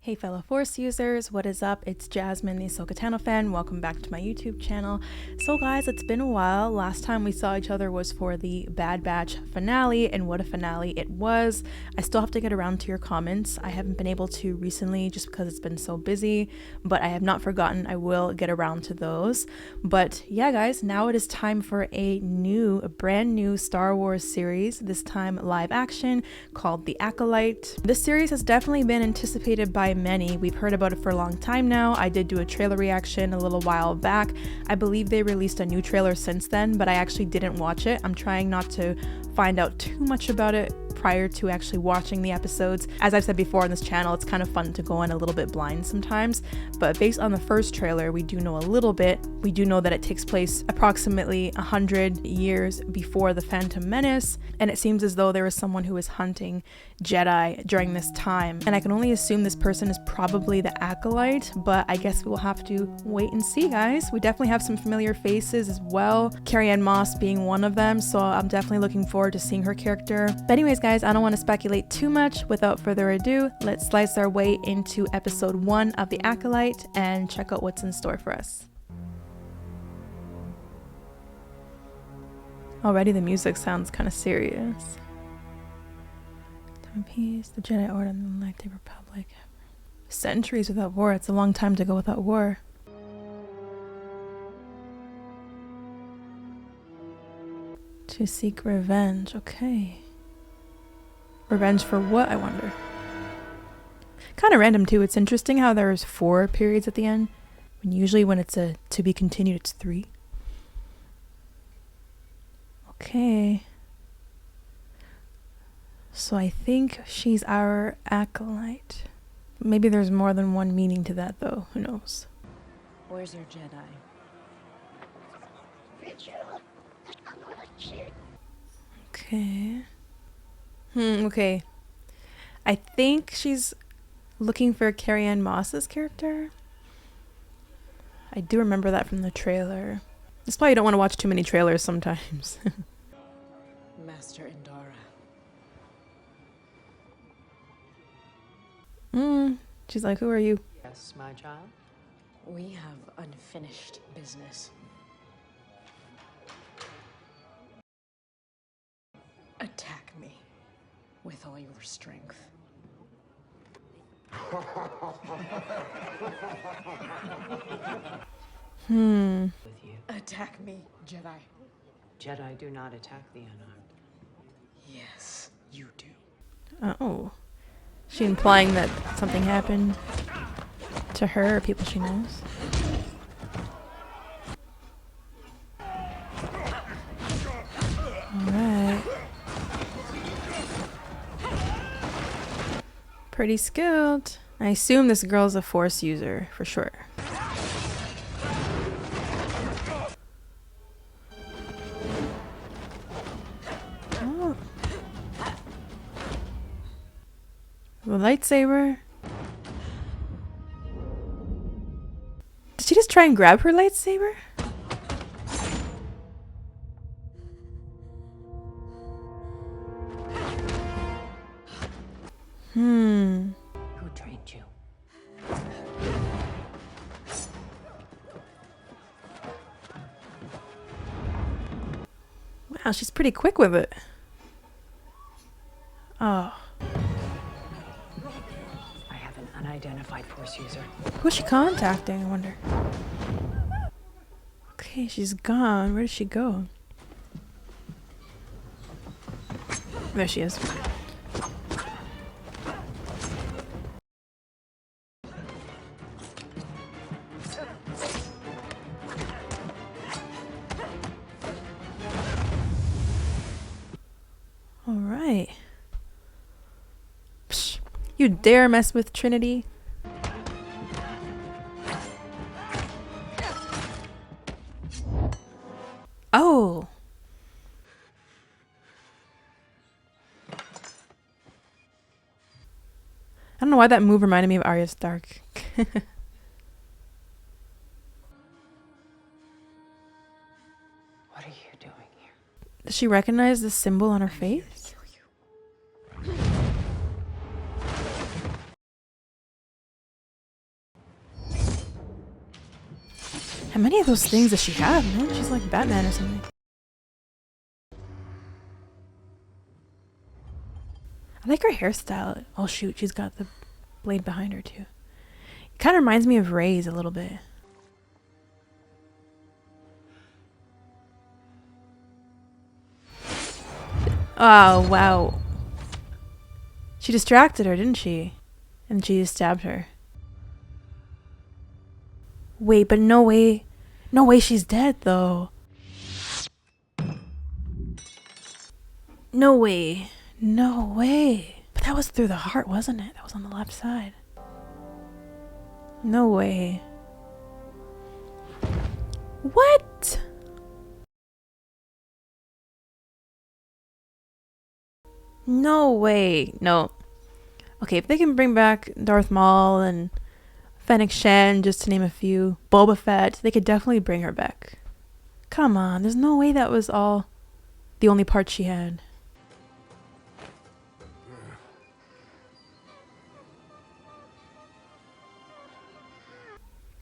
Hey fellow Force users, what is up? It's Jasmine, the Ahsoka Tano fan. Welcome back to my YouTube channel. So guys, it's been a while. Last time we saw each other was for the Bad Batch finale, and what a finale it was. I still have to get around to your comments. I haven't been able to recently just because it's been so busy, but I have not forgotten. I will get around to those. But yeah guys, now it is time for a brand new Star Wars series, this time live action, called The Acolyte. This series has definitely been anticipated by many. We've heard about it for a long time now. I did do a trailer reaction a little while back. I believe they released a new trailer since then, but I actually didn't watch it. I'm trying not to find out too much about it prior to actually watching the episodes. As I've said before on this channel, it's kind of fun to go in a little bit blind sometimes, but based on the first trailer, we do know a little bit. We do know that it takes place approximately 100 years before the Phantom Menace, and it seems as though there is someone who is hunting Jedi during this time, and I can only assume this person is probably the Acolyte, but I guess we'll have to wait and see, guys. We definitely have some familiar faces as well, Carrie-Anne Moss being one of them, so I'm definitely looking forward to seeing her character. But anyways guys, I don't want to speculate too much. Without further ado, let's slice our way into episode 1 of The Acolyte and check out what's in store for us. Already the music sounds kind of serious. Time of peace, the Jedi Order and the Galactic Republic. Centuries without war. It's a long time to go without war. To seek revenge. Okay. Revenge for what, I wonder? Kind of random too. It's interesting how there's 4 periods at the end, when usually when it's a to be continued, it's 3. Okay. So I think she's our acolyte. Maybe there's more than one meaning to that though. Who knows? Where's your Jedi? Okay. Okay. I think she's looking for Carrie-Anne Moss's character. I do remember that from the trailer. That's why you don't want to watch too many trailers sometimes. Master Indara. She's like, who are you? Yes, my child. We have unfinished business. Attack me with all your strength. With you. Attack me, Jedi. Jedi do not attack the unarmed. Yes, you do. Oh. She implying that something happened to her or people she knows? Alright. Pretty skilled. I assume this girl's a Force user, for sure. Oh. The lightsaber. Did she just try and grab her lightsaber? Who trained you? Wow, she's pretty quick with it. Oh. I have an unidentified Force user. Who's she contacting, I wonder? Okay, she's gone. Where did she go? There she is. Alright. Psh, you dare mess with Trinity? Oh! I don't know why that move reminded me of Arya Stark. What are you doing here? Does she recognize the symbol on her face? How many of those things does she have, man? She's like Batman or something. I like her hairstyle. Oh shoot, she's got the blade behind her too. It kind of reminds me of Ray's a little bit. Oh wow. She distracted her, didn't she? And she just stabbed her. Wait, but no way. No way she's dead though. No way. No way. But that was through the heart, wasn't it? That was on the left side. No way. What? No way. No. Okay, if they can bring back Darth Maul and Fennec Shen, just to name a few, Boba Fett, they could definitely bring her back. Come on, there's no way that was all the only part she had.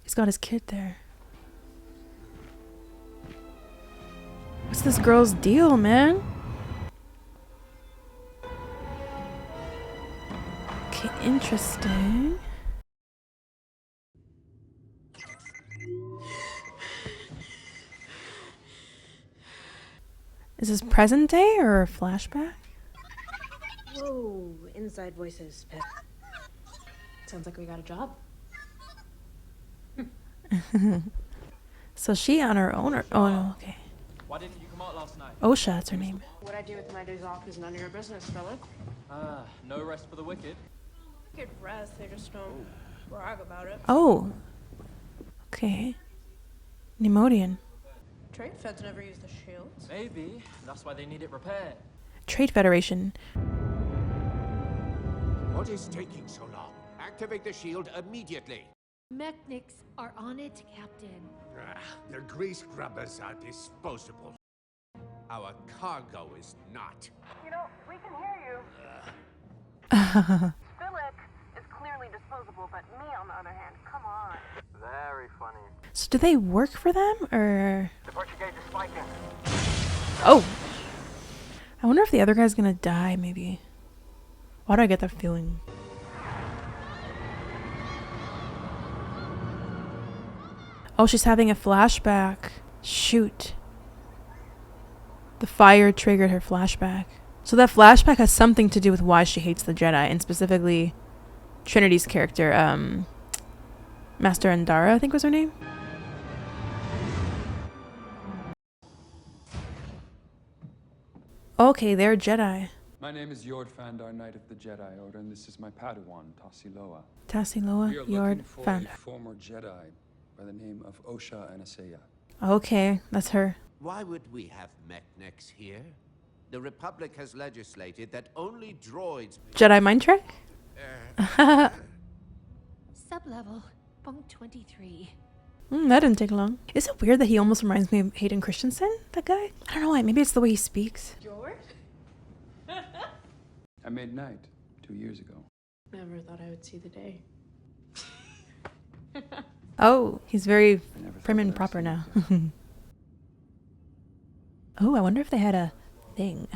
He's got his kid there. What's this girl's deal, man? Okay, interesting. Is this present day or a flashback? Whoa, inside voices. Sounds like we got a job. So she on her own or oh no, okay. Why didn't you come out last night? Osha, that's her name. What I do with my days off is none of your business, Philip. No rest for the wicked. Good rest, they just don't brag about it. Oh. Okay. Nemodian. Trade feds never use the shields. Maybe. That's why they need it repaired. Trade Federation. What is taking so long? Activate the shield immediately. Mechnics are on it, Captain. Their grease grubbers are disposable. Our cargo is not. You know, we can hear you. Philip is clearly disposable, but me, on the other hand, come on. Very funny. So do they work for them or? The pressure gauge is spiking. Oh. I wonder if the other guy's gonna die. Maybe. Why do I get that feeling? Oh, she's having a flashback. Shoot. The fire triggered her flashback. So that flashback has something to do with why she hates the Jedi, and specifically Trinity's character, Master Andara, I think was her name. Okay, they're Jedi. My name is Yord Fandar, Knight of the Jedi Order, and this is my Padawan, Tassiloa. Tassiloa, We are Yord, looking for Fandar. a former Jedi by the name of Osha Anaseya. Okay, that's her. Why would we have mechnics here? The Republic has legislated that only droids. Jedi mind trick? Sublevel, bunk 23. That didn't take long. Is it weird that he almost reminds me of Hayden Christensen, that guy? I don't know why, maybe it's the way he speaks. George? I made Knight 2 years ago. Never thought I would see the day. Oh, he's very I never prim thought and I'd proper see now. you again. Oh, I wonder if they had a thing.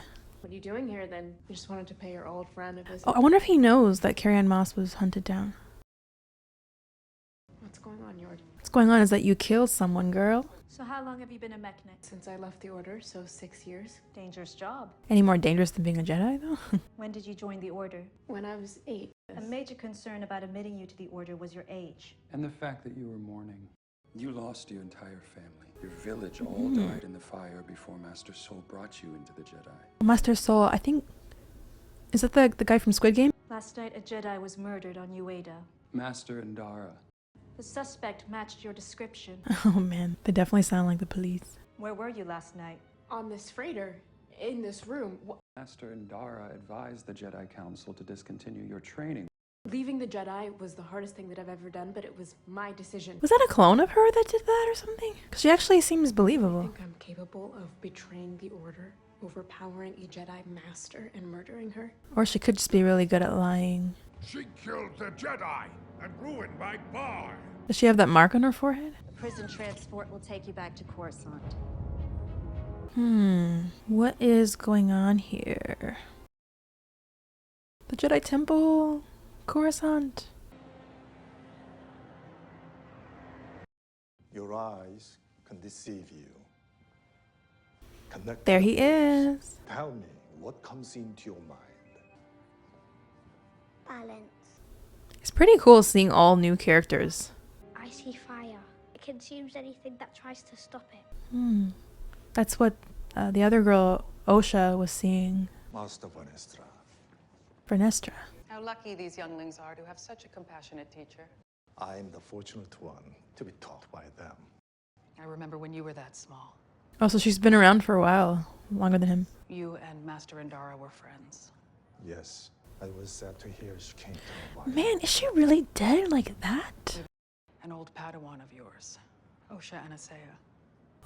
What are you doing here then? You just wanted to pay your old friend a visit. Oh, I wonder if he knows that Carrie-Anne Moss was hunted down. What's going on, Yord? What's going on is that you killed someone, girl. So how long have you been a mechanic? Since I left the Order, so 6 years. Dangerous job. Any more dangerous than being a Jedi, though? When did you join the Order? When I was 8. A major concern about admitting you to the Order was your age. And the fact that you were mourning. You lost your entire family. Your village all died in the fire before Master Soul brought you into the Jedi. Master Soul, I think... Is that the guy from Squid Game? Last night, a Jedi was murdered on Ueda. Master Andara. The suspect matched your description. Oh man, they definitely sound like the police. Where were you last night? On this freighter, in this room. Master Andara advised the Jedi Council to discontinue your training. Leaving the Jedi was the hardest thing that I've ever done, but it was my decision. Was that a clone of her that did that or something? Because she actually seems I believable. think I'm capable of betraying the Order, overpowering a Jedi master, and murdering her. Or she could just be really good at lying. She killed the Jedi and ruined my bar. Does she have that mark on her forehead? The prison transport will take you back to Coruscant. What is going on here? The Jedi Temple, Coruscant. Your eyes can deceive you. Connect There the he dots. is. Tell me what comes into your mind. Balance. It's pretty cool seeing all new characters. I see fire. It consumes anything that tries to stop it. That's what the other girl, Osha, was seeing. Master Vanestra. Vernestra. How lucky these younglings are to have such a compassionate teacher. I am the fortunate one to be taught by them. I remember when you were that small. Oh, so she's been around for a while, longer than him. You and Master Endara were friends. Yes, I was sad to hear she came to our life. Man, is she really dead like that? An old Padawan of yours, Osha Anasea.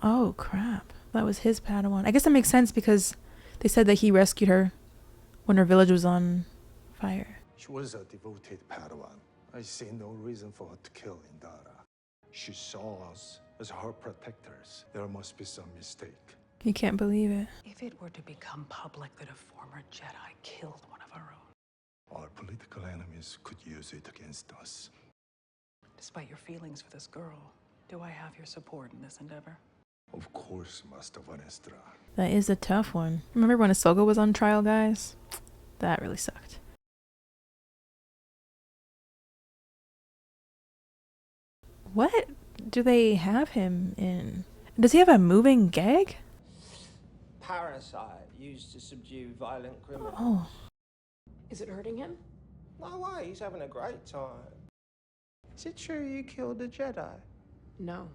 Oh, crap. That was his Padawan. I guess that makes sense because they said that he rescued her when her village was on fire. She was a devoted Padawan. I see no reason for her to kill Indara. She saw us as her protectors. There must be some mistake. You can't believe it. If it were to become public that a former Jedi killed one of our own. Our political enemies could use it against us. Despite your feelings for this girl, do I have your support in this endeavor? Of course, Master Vanestra. That is a tough one. Remember when Ahsoka was on trial, guys? That really sucked. What do they have him in? Does he have a moving gag? Parasite used to subdue violent criminals. Oh. Is it hurting him? No way, he's having a great time. Is it true you killed a Jedi? No.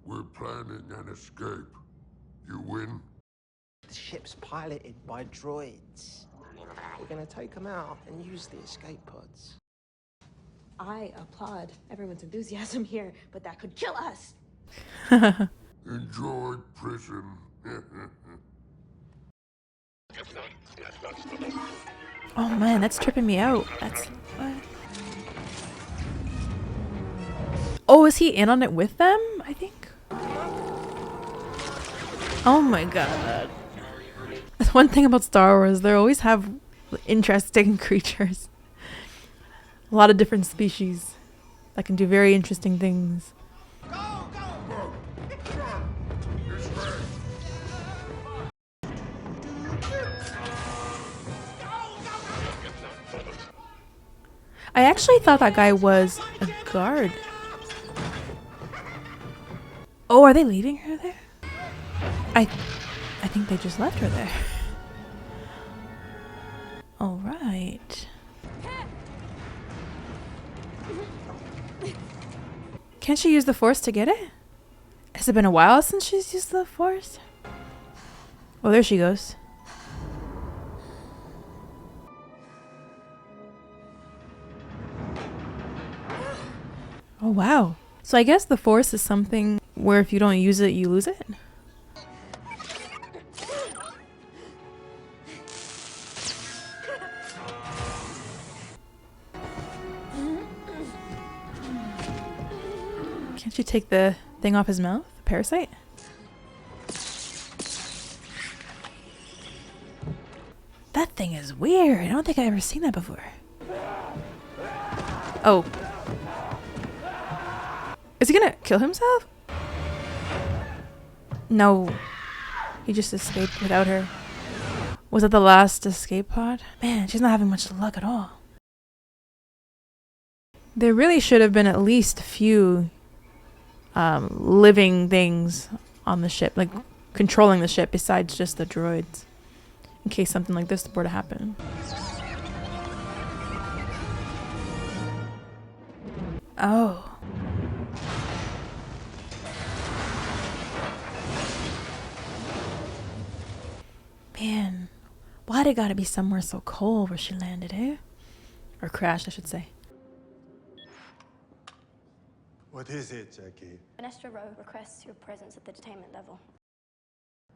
We're planning an escape. You win? The ship's piloted by droids. We're gonna take them out and use the escape pods. I applaud everyone's enthusiasm here, but that could kill us. Enjoy prison. Oh man, that's tripping me out. That's what? Oh, is he in on it with them? I think. Oh my god. That's one thing about Star Wars. They always have interesting creatures. A lot of different species that can do very interesting things. I actually thought that guy was a guard. Oh, are they leaving her there? I think they just left her there. All right. Can't she use the Force to get it? Has it been a while since she's used the Force? Oh, there she goes. Oh, wow. So I guess the Force is something where if you don't use it, you lose it? Can't you take the thing off his mouth? The parasite? That thing is weird. I don't think I've ever seen that before. Oh. Is he gonna kill himself? No. He just escaped without her. Was it the last escape pod? Man, she's not having much luck at all. There really should have been at least a few living things on the ship, like controlling the ship besides just the droids, in case something like this were to happen. Oh. Man, why'd it gotta be somewhere so cold where she landed, eh? Or crashed, I should say. What is it, Jackie? Vanestra Rowe requests your presence at the detainment level.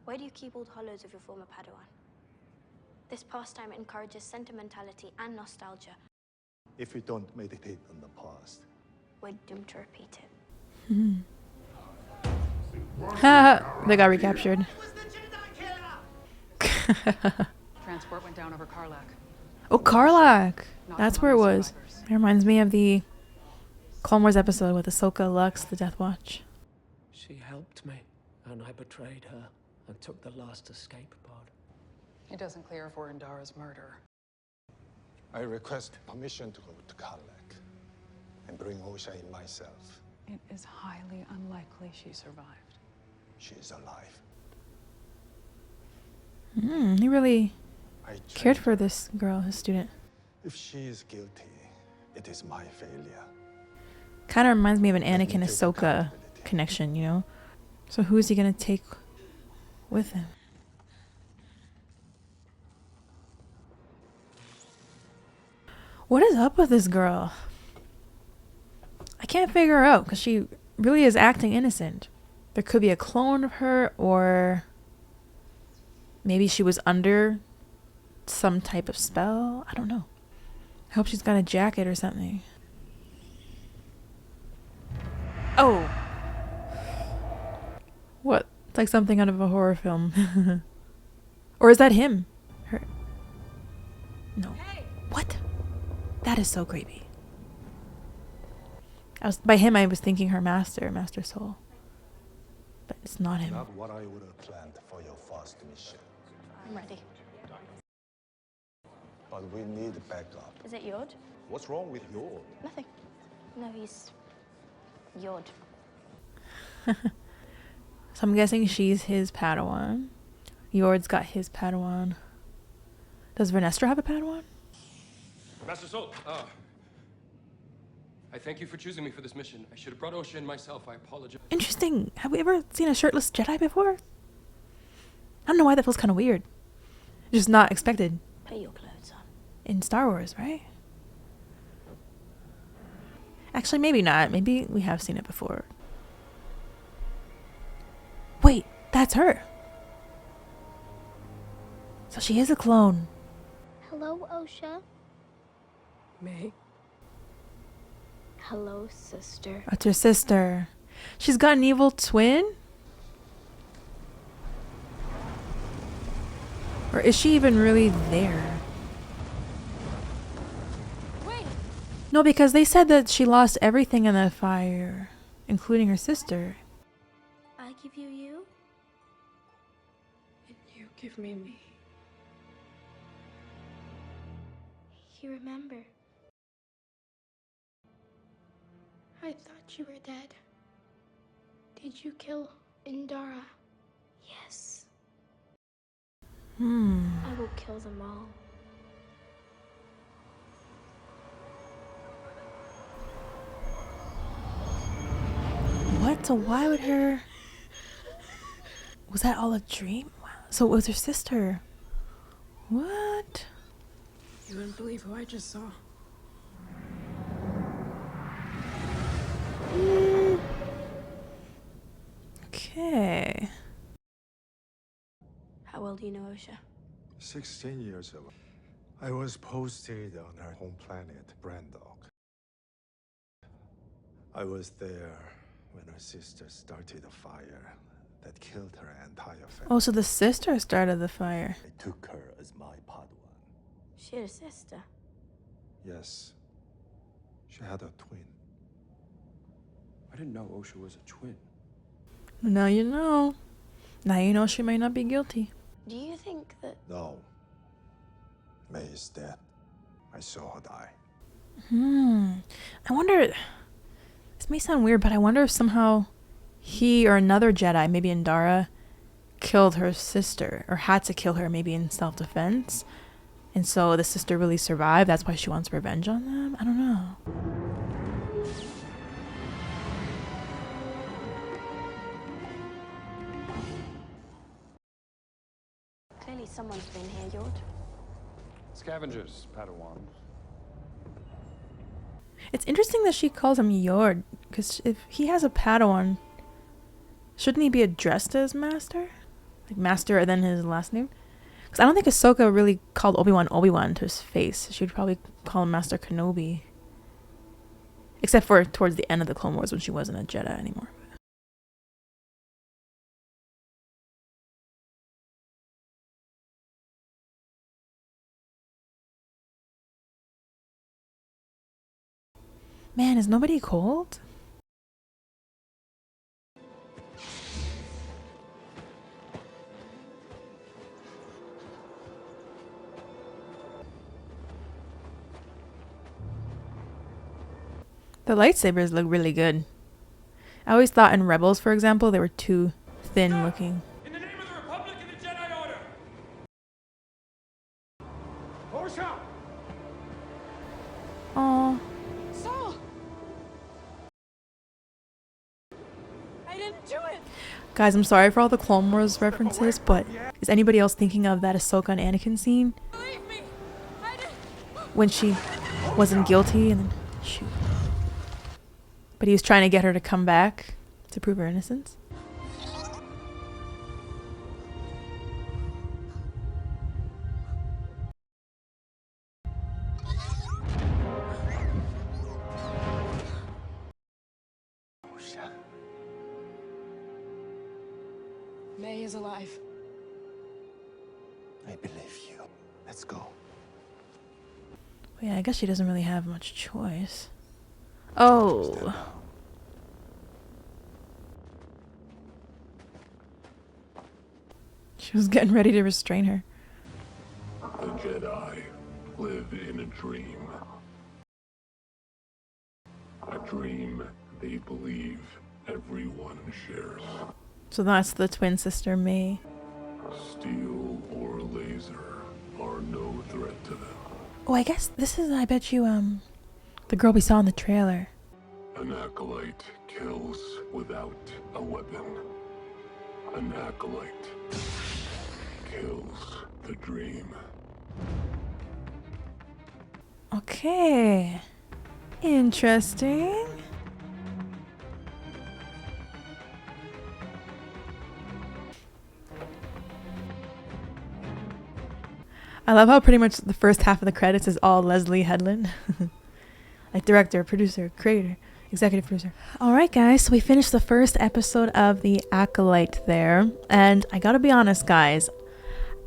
Where do you keep old hollows of your former Padawan? This pastime encourages sentimentality and nostalgia. If we don't meditate on the past, We're doomed to repeat it. They got recaptured. Transport went down over Karlak. Oh, Karlak. Not That's among where it the was. survivors. It reminds me of the Clone Wars episode with Ahsoka, Lux, the Death Watch. She helped me, and I betrayed her and took the last escape pod. It doesn't clear for Indara's murder. I request permission to go to Karlak and bring Osha in myself. It is highly unlikely she survived. She is alive. He really I cared trained for her. this girl, his student. If she is guilty, it is my failure. Kind of reminds me of an Let me Anakin take Ahsoka accountability. connection, you know? So who is he gonna take with him? What is up with this girl? I can't figure her out because she really is acting innocent. There could be a clone of her, or maybe she was under some type of spell. I don't know. I hope she's got a jacket or something. Oh. What? It's like something out of a horror film. Or is that him? Her. No. What? That is so creepy. By him, I was thinking her master, Master Soul. But it's not him. Not what I would have planned for your first mission. I'm ready. But we need backup. Is it Yord? What's wrong with your? Nothing. No, he's Yord. So I'm guessing she's his Padawan. Yord's got his Padawan. Does Vernestra have a Padawan? Master Soul, I thank you for choosing me for this mission. I should have brought Osha in myself. I apologize. Interesting. Have we ever seen a shirtless Jedi before? I don't know why that feels kind of weird. Just not expected. Put your clothes on. In Star Wars, right? Actually, maybe not. Maybe we have seen it before. Wait, that's her. So she is a clone. Hello, Osha. May? Hello, sister. That's her sister. She's got an evil twin? Or is she even really there? Wait! No, because they said that she lost everything in the fire, including her sister. I give you you. And you give me me. You remember. I thought you were dead. Did you kill Indara? Yes. I will kill them all. What? So why would her... Was that all a dream? Wow. So it was her sister. What? You wouldn't believe who I just saw. Okay. How well do you know Osha? 16 years ago, I was posted on her home planet, Brandok. I was there when her sister started a fire that killed her entire family. Oh, so the sister started the fire. I took her as my Padawan. She had a sister. Yes, she had a twin. I didn't know Osha was a twin. Now you know. Now you know she might not be guilty. Do you think that... No. May is dead. I saw her die. I wonder... This may sound weird, but I wonder if somehow he or another Jedi, maybe Indara, killed her sister, or had to kill her maybe in self-defense. And so the sister really survived. That's why she wants revenge on them. I don't know. Clearly someone's been here, Yord. Scavengers, Padawan. It's interesting that she calls him Yord, because if he has a Padawan, shouldn't he be addressed as Master? Like Master and then his last name? Because I don't think Ahsoka really called Obi-Wan to his face. She would probably call him Master Kenobi. Except for towards the end of the Clone Wars when she wasn't a Jedi anymore. Man, is nobody cold? The lightsabers look really good. I always thought in Rebels, for example, they were too thin looking. In the name of the Republic and the Jedi Order! Osha! Aww. Saul! I didn't do it! Guys, I'm sorry for all the Clone Wars references, but is anybody else thinking of that Ahsoka and Anakin scene? Believe me! I didn't... When she wasn't guilty and then... Shoot. But he was trying to get her to come back to prove her innocence. May is alive. I believe you. Let's go. Yeah, I guess she doesn't really have much choice. Oh. She was getting ready to restrain her. The Jedi live in a dream. A dream they believe everyone shares. So that's the twin sister May. Steel or laser are no threat to them. Oh, I guess this is, I bet you, the girl we saw in the trailer. An acolyte kills without a weapon. An acolyte kills the dream. Okay. Interesting. I love how pretty much the first half of the credits is all Leslie Headland. Like director, producer, creator, executive producer. Alright guys, so we finished the first episode of The Acolyte there. And I gotta be honest guys,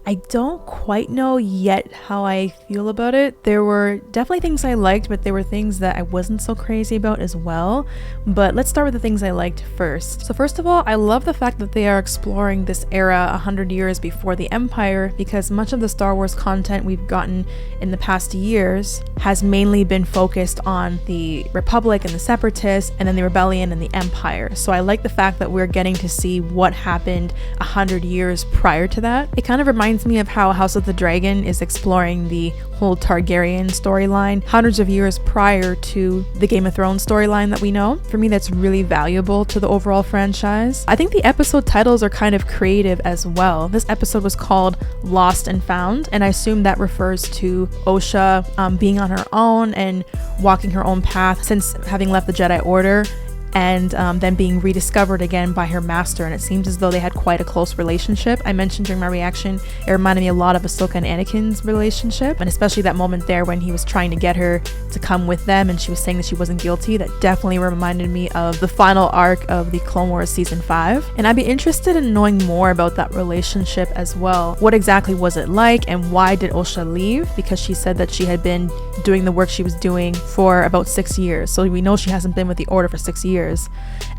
I don't quite know yet how I feel about it. There were definitely things I liked, but there were things that I wasn't so crazy about as well. But let's start with the things I liked first. So first of all, I love the fact that they are exploring this era 100 years before the Empire, because much of the Star Wars content we've gotten in the past years has mainly been focused on the Republic and the Separatists, and then the Rebellion and the Empire. So I like the fact that we're getting to see what happened 100 years prior to that. It kind of reminds me of how House of the Dragon is exploring the whole Targaryen storyline hundreds of years prior to the Game of Thrones storyline that we know. For me, that's really valuable to the overall franchise. I think the episode titles are kind of creative as well. This episode was called Lost and Found, and I assume that refers to Osha being on her own and walking her own path since having left the Jedi Order, and then being rediscovered again by her master, and it seems as though they had quite a close relationship. I mentioned during my reaction, it reminded me a lot of Ahsoka and Anakin's relationship, and especially that moment there when he was trying to get her to come with them and she was saying that she wasn't guilty. That definitely reminded me of the final arc of the Clone Wars Season 5, and I'd be interested in knowing more about that relationship as well. What exactly was it like, and why did Osha leave? Because she said that she had been doing the work she was doing for about 6 years, so we know she hasn't been with the Order for 6 years.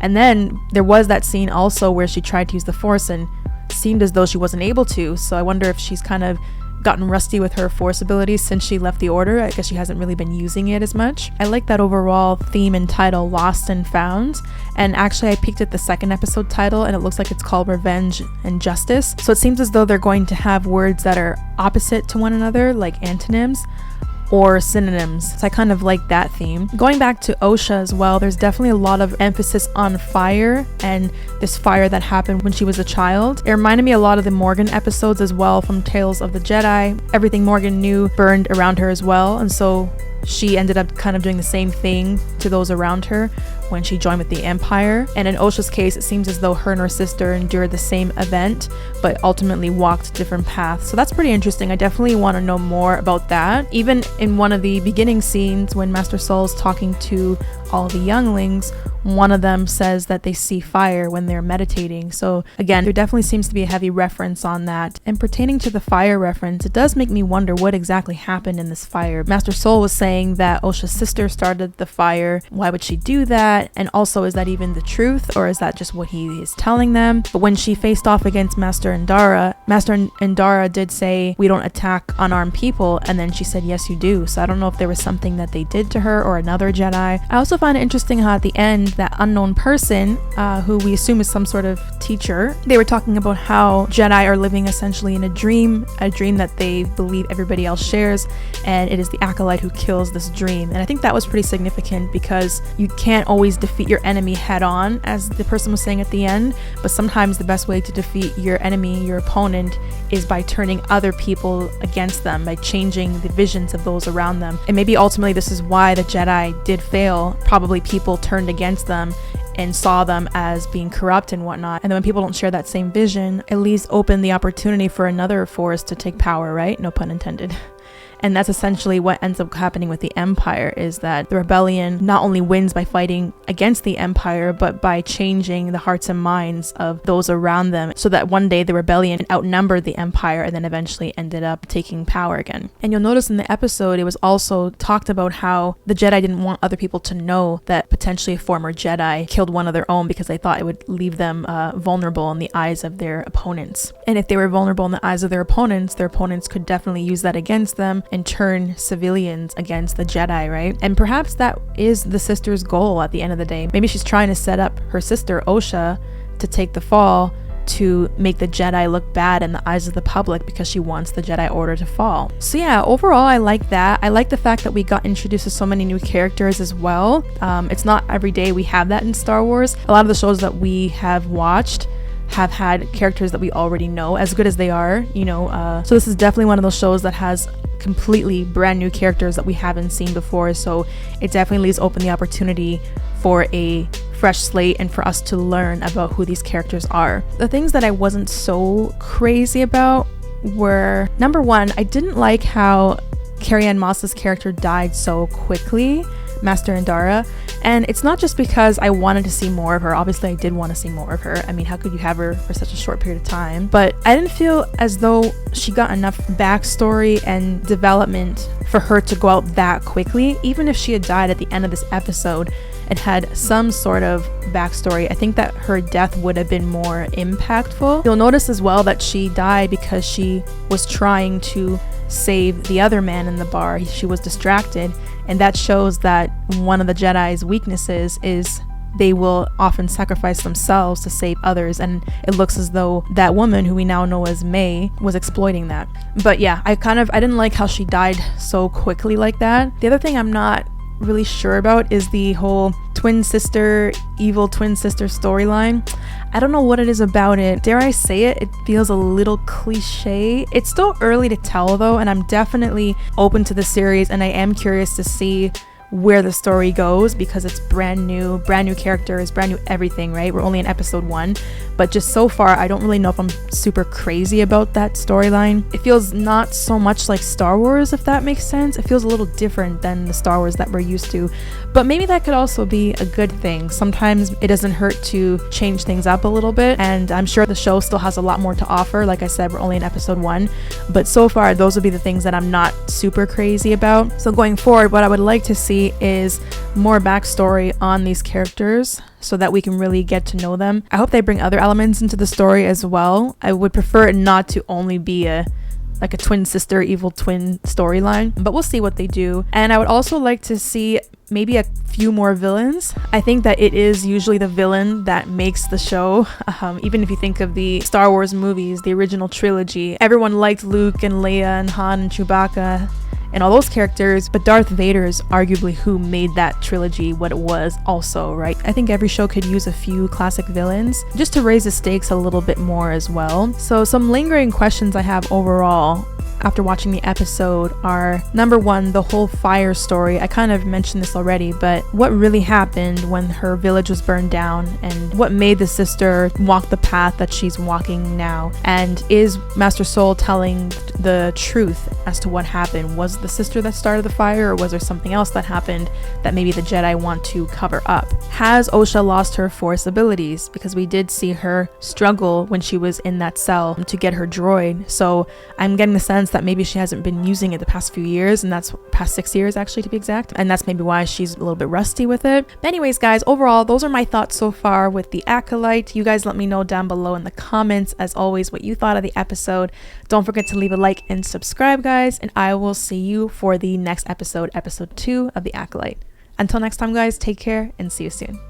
And then there was that scene also where she tried to use the Force and seemed as though she wasn't able to, so I wonder if she's kind of gotten rusty with her Force abilities since she left the Order. I guess she hasn't really been using it as much. I like that overall theme and title, Lost and Found, and actually I peeked at the second episode title and it looks like it's called Revenge and Justice, so it seems as though they're going to have words that are opposite to one another, like antonyms or synonyms. So I kind of like that theme. Going back to Osha as well, there's definitely a lot of emphasis on fire and this fire that happened when she was a child. It reminded me a lot of the Morgan episodes as well from Tales of the Jedi. Everything Morgan knew burned around her as well, and so she ended up kind of doing the same thing to those around her when she joined with the Empire. And in Osha's case, it seems as though her and her sister endured the same event, but ultimately walked different paths. So that's pretty interesting. I definitely want to know more about that. Even in one of the beginning scenes when Master Soul's talking to all the younglings, one of them says that they see fire when they're meditating. So again, there definitely seems to be a heavy reference on that. And pertaining to the fire reference, it does make me wonder what exactly happened in this fire. Master Soul was saying that Osha's sister started the fire. Why would she do that? And also, is that even the truth, or is that just what he is telling them? But when she faced off against Master Indara did say, we don't attack unarmed people, and then she said, yes you do. So I don't know if there was something that they did to her or another Jedi. I also find it interesting how at the end, that unknown person, who we assume is some sort of teacher, they were talking about how Jedi are living essentially in a dream that they believe everybody else shares, and it is the Acolyte who kills this dream. And I think that was pretty significant, because you can't always defeat your enemy head on, as the person was saying at the end, but sometimes the best way to defeat your enemy, your opponent, is by turning other people against them, by changing the visions of those around them. And maybe ultimately this is why the Jedi did fail. Probably people turned against them and saw them as being corrupt and whatnot. And then when people don't share that same vision, it leaves open the opportunity for another force to take power, right? No pun intended. And that's essentially what ends up happening with the Empire, is that the rebellion not only wins by fighting against the Empire, but by changing the hearts and minds of those around them, so that one day the rebellion outnumbered the Empire and then eventually ended up taking power again. And you'll notice in the episode, it was also talked about how the Jedi didn't want other people to know that potentially a former Jedi killed one of their own, because they thought it would leave them vulnerable in the eyes of their opponents. And if they were vulnerable in the eyes of their opponents could definitely use that against them and turn civilians against the Jedi, right? And perhaps that is the sister's goal at the end of the day. Maybe she's trying to set up her sister Osha to take the fall, to make the Jedi look bad in the eyes of the public, because she wants the Jedi Order to fall. So yeah, overall I like that. I like the fact that we got introduced to so many new characters as well. It's not every day we have that in Star Wars. A lot of the shows that we have watched have had characters that we already know, as good as they are, so this is definitely one of those shows that has completely brand new characters that we haven't seen before, so it definitely leaves open the opportunity for a fresh slate and for us to learn about who these characters are. The things that I wasn't so crazy about were, number one, I didn't like how Carrie-Anne Moss's character died so quickly, Master Indara. And it's not just because I wanted to see more of her. Obviously I did want to see more of her. I mean, how could you have her for such a short period of time? But I didn't feel as though she got enough backstory and development for her to go out that quickly. Even if she had died at the end of this episode and had some sort of backstory, I think that her death would have been more impactful. You'll notice as well that she died because she was trying to save the other man in the bar. She was distracted, and that shows that one of the Jedi's weaknesses is they will often sacrifice themselves to save others, and it looks as though that woman, who we now know as May, was exploiting that. But yeah, I didn't like how she died so quickly like that. The other thing I'm not really sure about is the whole evil twin sister storyline. I don't know what it is about it. Dare I say it, it feels a little cliche. It's still early to tell though, and I'm definitely open to the series, and I am curious to see where the story goes, because it's brand new characters, brand new everything, right? We're only in episode 1, but just so far I don't really know if I'm super crazy about that storyline. It feels not so much like Star Wars, if that makes sense. It feels a little different than the Star Wars that we're used to, but maybe that could also be a good thing. Sometimes it doesn't hurt to change things up a little bit, and I'm sure the show still has a lot more to offer. Like I said, we're only in episode 1, but so far those would be the things that I'm not super crazy about. So going forward, what I would like to see is more backstory on these characters so that we can really get to know them. I hope they bring other elements into the story as well. I would prefer it not to only be a twin sister, evil twin storyline, but we'll see what they do. And I would also like to see maybe a few more villains. I think that it is usually the villain that makes the show. Even if you think of the Star Wars movies, the original trilogy, everyone liked Luke and Leia and Han and Chewbacca and all those characters, but Darth Vader is arguably who made that trilogy what it was also, right? I think every show could use a few classic villains just to raise the stakes a little bit more as well. So some lingering questions I have overall after watching the episode are, number one, the whole fire story. I kind of mentioned this already, but what really happened when her village was burned down, and what made the sister walk the path that she's walking now? And is Master Soul telling the truth as to what happened? Was the sister that started the fire, or was there something else that happened that maybe the Jedi want to cover up? Has Osha lost her Force abilities? Because we did see her struggle when she was in that cell to get her droid, so I'm getting the sense that maybe she hasn't been using it the past few years, and that's past 6 years actually, to be exact, and that's maybe why she's a little bit rusty with it. But anyways guys, overall those are my thoughts so far with the Acolyte. You guys let me know down below in the comments, as always, what you thought of the episode. Don't forget to leave a like and subscribe, guys, and I will see you for the next episode, episode 2 of the Acolyte. Until next time guys, take care and see you soon.